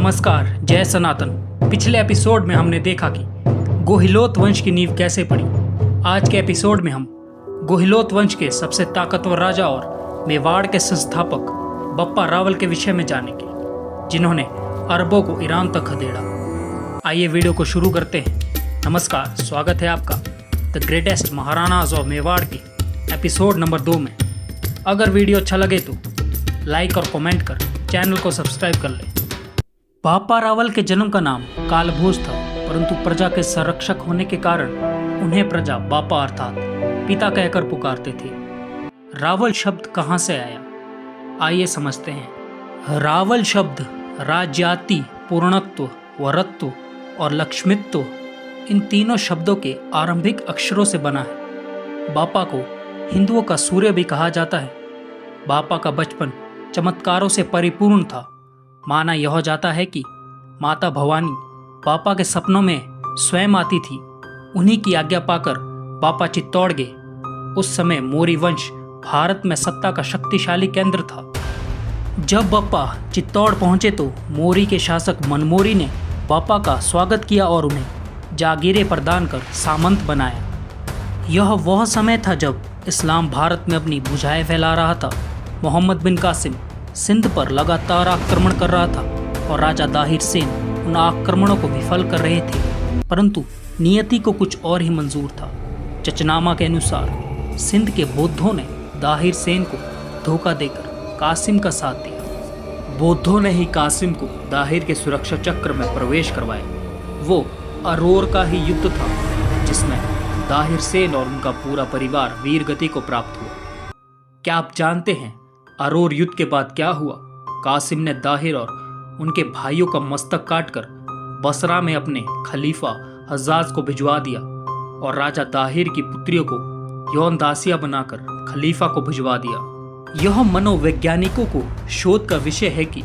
नमस्कार, जय सनातन। पिछले एपिसोड में हमने देखा कि गोहिलोत वंश की नींव कैसे पड़ी। आज के एपिसोड में हम गोहिलोत वंश के सबसे ताकतवर राजा और मेवाड़ के संस्थापक बप्पा रावल के विषय में जानेंगे, जिन्होंने अरबों को ईरान तक खदेड़ा। आइए वीडियो को शुरू करते हैं। नमस्कार, स्वागत है आपका द ग्रेटेस्ट महाराणाज ऑफ मेवाड़ की एपिसोड नंबर 2 में। अगर वीडियो अच्छा लगे तो लाइक और कमेंट कर चैनल को सब्सक्राइब कर लें। बाप्पा रावल के जन्म का नाम कालभोज था, परंतु प्रजा के संरक्षक होने के कारण उन्हें प्रजा बाप्पा अर्थात पिता कहकर पुकारते थे। रावल शब्द कहाँ से आया, आइए समझते हैं। रावल शब्द राज्याति, पूर्णत्व, वरत्व और लक्ष्मित्व इन तीनों शब्दों के आरंभिक अक्षरों से बना है। बाप्पा को हिंदुओं का सूर्य भी कहा जाता है। बाप्पा का बचपन चमत्कारों से परिपूर्ण था। माना यह जाता है कि माता भवानी बाप्पा के सपनों में स्वयं आती थी। उन्हीं की आज्ञा पाकर बाप्पा चित्तौड़ गए। उस समय मौर्य वंश भारत में सत्ता का शक्तिशाली केंद्र था। जब बाप्पा चित्तौड़ पहुंचे तो मौर्य के शासक मनमोरी ने बाप्पा का स्वागत किया और उन्हें जागीरें प्रदान कर सामंत बनाया। यह वह समय था जब इस्लाम भारत में अपनी भुजाएं फैला रहा था। मोहम्मद बिन कासिम सिंध पर लगातार आक्रमण कर रहा था और राजा दाहिर सेन उन आक्रमणों को विफल कर रहे थे, परंतु नियति को कुछ और ही मंजूर था। चचनामा के अनुसार सिंध के बौद्धों ने दाहिर सेन को धोखा देकर कासिम का साथ दिया। बौद्धों ने ही कासिम को दाहिर के सुरक्षा चक्र में प्रवेश करवाया। वो अरोर का ही युद्ध था जिसमें दाहिर सेन और उनका पूरा परिवार वीर गति को प्राप्त हुआ। क्या आप जानते हैं अरोर युद्ध के बाद क्या हुआ? कासिम ने दाहिर और उनके भाइयों का मस्तक काटकर बसरा में अपने खलीफा हज्जाज को भिजवा दिया और राजा दाहिर की पुत्रियों को यौन दासियां बनाकर खलीफा को भिजवा दिया। यह मनोवैज्ञानिकों को शोध का विषय है कि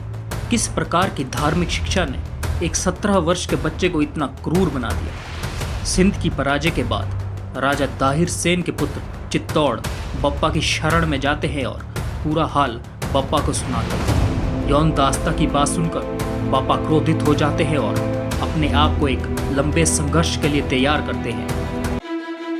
किस प्रकार की धार्मिक शिक्षा ने एक 17 वर्ष के बच्चे को इतना क्रूर बना दिया। सिंध की पराजय के बाद राजा दाहिर सेन के पुत्र चित्तौड़ बप्पा की शरण में जाते हैं और पूरा हाल बप्पा को सुनाते हैं। यौन दास्ता की बात सुनकर बाप्पा क्रोधित हो जाते हैं और अपने आप को एक लंबे संघर्ष के लिए तैयार करते हैं,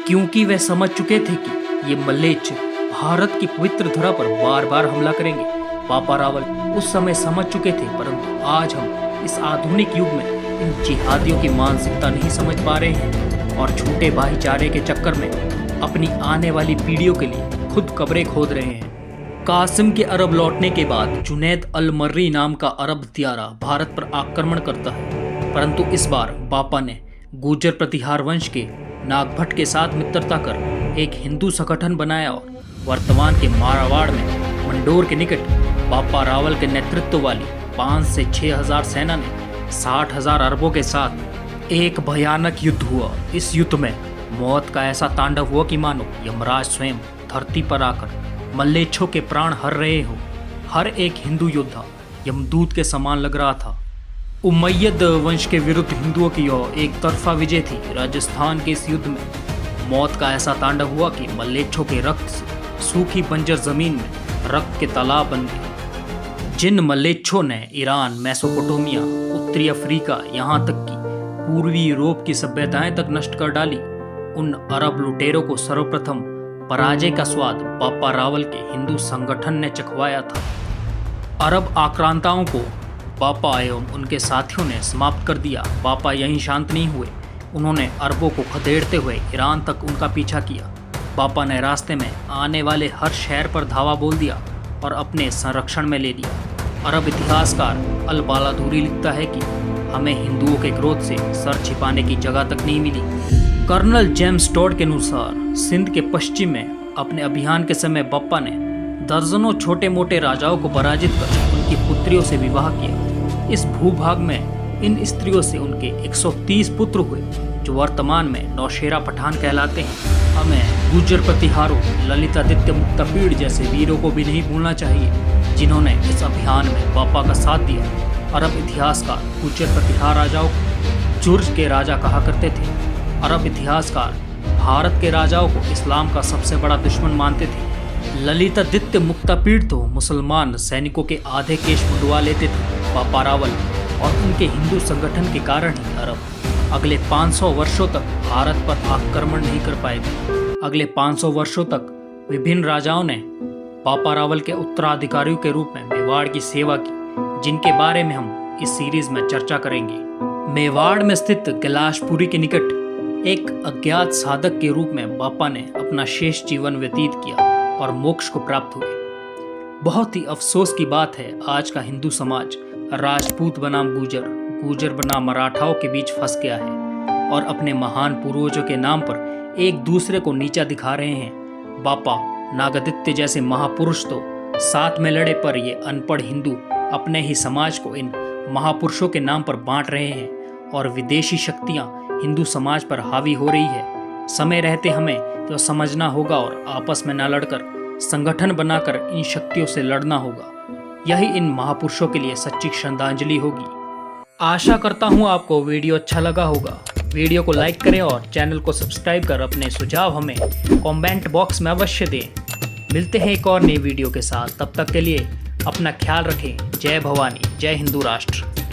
क्योंकि वे समझ चुके थे कि ये मल्लेच्छ भारत की पवित्र धरा पर बार बार हमला करेंगे। बाप्पा रावल उस समय समझ चुके थे, परंतु आज हम इस आधुनिक युग में इन जिहादियों की मानसिकता नहीं समझ पा रहे हैं और झूठे भाईचारे के चक्कर में अपनी आने वाली पीढ़ियों के लिए खुद कब्रें खोद रहे हैं। कासिम के अरब लौटने के बाद जुनैद अल मर्री नाम का अरब हत्यारा भारत पर आक्रमण करता है, परंतु इस बार बाप्पा ने गुर्जर प्रतिहार वंश के नागभट्ट के साथ मित्रता कर एक हिंदू संगठन बनाया और वर्तमान के मारवाड़ में मंडोर के निकट बाप्पा रावल के नेतृत्व वाली 5 से 6 हजार सेना ने 60,000 अरबों के साथ एक भयानक युद्ध हुआ। इस युद्ध में मौत का ऐसा तांडव हुआ कि मानो यमराज स्वयं धरती पर आकर मल्लेच्छों के प्राण हर रहे हो। हर एक हिंदू योद्धा यमदूत के समान लग रहा था। उमैयद वंश के विरुद्ध हिंदुओं की यह एक तरफा विजय थी। राजस्थान के इस युद्ध में मौत का ऐसा तांडव हुआ कि मल्लेच्छों के रक्त से सूखी बंजर जमीन में रक्त के तालाब बन गए। जिन मल्लेच्छों ने ईरान, मेसोपोटामिया, उत्तरी अफ्रीका, यहाँ तक कि पूर्वी यूरोप की सभ्यताएं तक नष्ट कर डाली, उन अरब लुटेरों को सर्वप्रथम पराजय का स्वाद बाप्पा रावल के हिंदू संगठन ने चखवाया था। अरब आक्रांताओं को बाप्पा एवं उनके साथियों ने समाप्त कर दिया। बाप्पा यहीं शांत नहीं हुए, उन्होंने अरबों को खदेड़ते हुए ईरान तक उनका पीछा किया। बाप्पा ने रास्ते में आने वाले हर शहर पर धावा बोल दिया और अपने संरक्षण में ले लिया। अरब इतिहासकार अल बालाधुरी लिखता है कि हमें हिंदुओं के क्रोध से सर छिपाने की जगह तक नहीं मिली। कर्नल जेम्स टॉड के अनुसार सिंध के पश्चिम में अपने अभियान के समय बप्पा ने दर्जनों छोटे मोटे राजाओं को पराजित कर उनकी पुत्रियों से विवाह किया। इस भूभाग में इन स्त्रियों से उनके 130 पुत्र हुए, जो वर्तमान में नौशेरा पठान कहलाते हैं। हमें गुर्जर प्रतिहारों, ललितादित्य मुक्तापीड़ जैसे वीरों को भी नहीं भूलना चाहिए, जिन्होंने इस अभियान में बाप्पा का साथ दिया। अरब इतिहासकार गुर्जर प्रतिहार राजाओं को जुर्ज के राजा कहा करते थे। अरब इतिहासकार भारत के राजाओं को इस्लाम का सबसे बड़ा दुश्मन मानते थे। ललितादित्य मुक्तापीड़ तो मुसलमान सैनिकों के आधे केश मुंडवा लेते थे। बाप्पा रावल और उनके हिंदू संगठन के कारण ही अरब अगले 500 वर्षों तक भारत पर आक्रमण नहीं कर पाए थे। अगले 500 वर्षों तक विभिन्न राजाओं ने बापा रावल के उत्तराधिकारियों के रूप में मेवाड़ की सेवा की, जिनके बारे में हम इस सीरीज में चर्चा करेंगे। मेवाड़ में स्थित कैलाशपुरी के निकट एक अज्ञात साधक के रूप में बापा ने अपना शेष जीवन व्यतीत किया और मोक्ष को प्राप्त हुए। बहुत ही अफसोस की बात है, आज का हिंदू समाज राजपूत बनाम गुर्जर, गुर्जर बनाम मराठाओं के बीच फंस गया है और अपने महान पूर्वजों के नाम पर एक दूसरे को नीचा दिखा रहे हैं। बापा नागादित्य जैसे महापुरुष तो साथ में लड़े, पर ये अनपढ़ हिंदू अपने ही समाज को इन महापुरुषों के नाम पर बांट रहे हैं और विदेशी शक्तियां हिंदू समाज पर हावी हो रही है। समय रहते हमें तो समझना होगा और आपस में न लड़कर संगठन बनाकर इन शक्तियों से लड़ना होगा। यही इन महापुरुषों के लिए सच्ची श्रद्धांजलि होगी। आशा करता हूँ आपको वीडियो अच्छा लगा होगा। वीडियो को लाइक करें और चैनल को सब्सक्राइब कर अपने सुझाव हमें कमेंट बॉक्स में अवश्य दें। मिलते हैं एक और नई वीडियो के साथ, तब तक के लिए अपना ख्याल रखें। जय भवानी, जय हिंदू राष्ट्र।